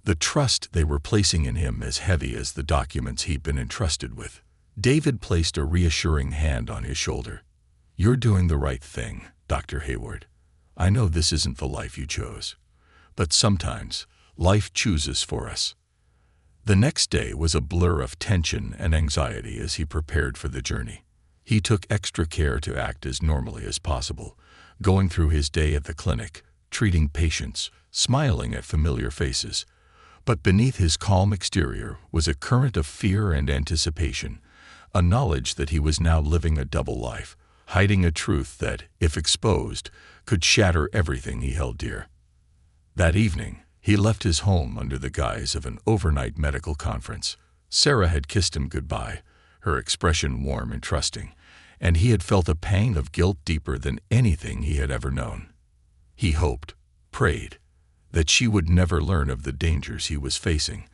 the trust they were placing in him as heavy as the documents he'd been entrusted with. David placed a reassuring hand on his shoulder. "You're doing the right thing, Dr. Hayward. I know this isn't the life you chose, but sometimes life chooses for us." The next day was a blur of tension and anxiety as he prepared for the journey. He took extra care to act as normally as possible, going through his day at the clinic, treating patients, smiling at familiar faces. But beneath his calm exterior was a current of fear and anticipation, a knowledge that he was now living a double life, hiding a truth that, if exposed, could shatter everything he held dear. That evening, he left his home under the guise of an overnight medical conference. Sarah had kissed him goodbye, her expression warm and trusting, and he had felt a pang of guilt deeper than anything he had ever known. He hoped, prayed, that she would never learn of the dangers he was facing,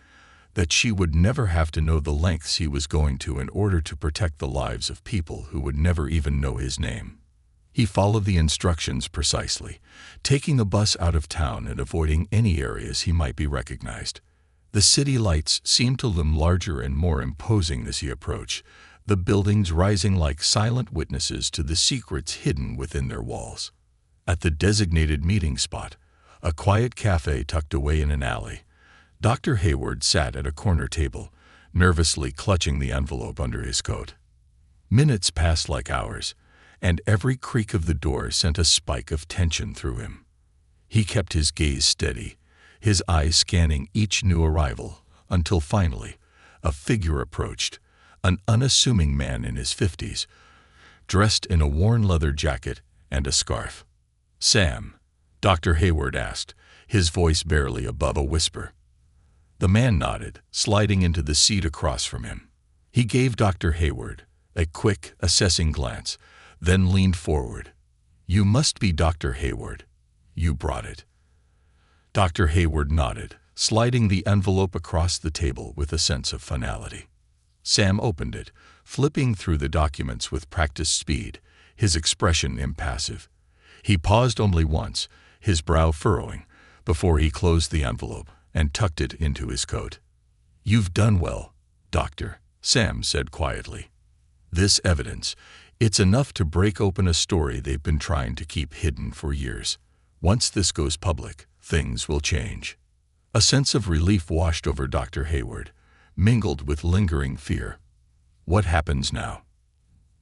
that she would never have to know the lengths he was going to in order to protect the lives of people who would never even know his name. He followed the instructions precisely, taking the bus out of town and avoiding any areas he might be recognized. The city lights seemed to loom larger and more imposing as he approached, the buildings rising like silent witnesses to the secrets hidden within their walls. At the designated meeting spot, a quiet cafe tucked away in an alley, Dr. Hayward sat at a corner table, nervously clutching the envelope under his coat. Minutes passed like hours, and every creak of the door sent a spike of tension through him. He kept his gaze steady, his eyes scanning each new arrival, until finally, a figure approached, an unassuming man in his 50s, dressed in a worn leather jacket and a scarf. "Sam?" Dr. Hayward asked, his voice barely above a whisper. The man nodded, sliding into the seat across from him. He gave Dr. Hayward a quick, assessing glance, then leaned forward. "You must be Dr. Hayward. You brought it." Dr. Hayward nodded, sliding the envelope across the table with a sense of finality. Sam opened it, flipping through the documents with practiced speed, his expression impassive. He paused only once, his brow furrowing, before he closed the envelope and tucked it into his coat. "You've done well, Doctor," Sam said quietly. "This evidence, it's enough to break open a story they've been trying to keep hidden for years. Once this goes public, things will change." A sense of relief washed over Dr. Hayward, mingled with lingering fear. "What happens now?"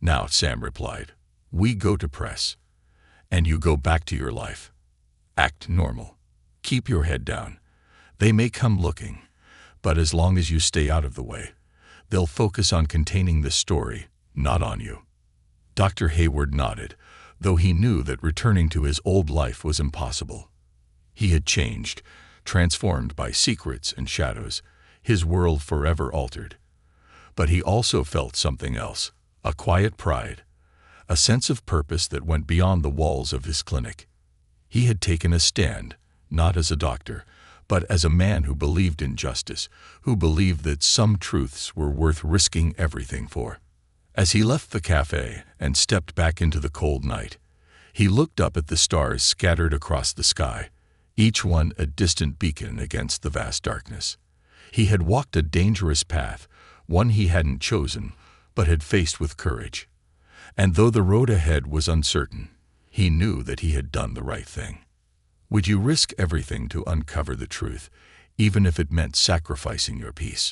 "Now," Sam replied, "we go to press, and you go back to your life. Act normal. Keep your head down. They may come looking, but as long as you stay out of the way, they'll focus on containing the story, not on you." Dr. Hayward nodded, though he knew that returning to his old life was impossible. He had changed, transformed by secrets and shadows, his world forever altered. But he also felt something else, a quiet pride, a sense of purpose that went beyond the walls of his clinic. He had taken a stand, not as a doctor, but as a man who believed in justice, who believed that some truths were worth risking everything for. As he left the cafe and stepped back into the cold night, he looked up at the stars scattered across the sky, each one a distant beacon against the vast darkness. He had walked a dangerous path, one he hadn't chosen, but had faced with courage. And though the road ahead was uncertain, he knew that he had done the right thing. Would you risk everything to uncover the truth, even if it meant sacrificing your peace?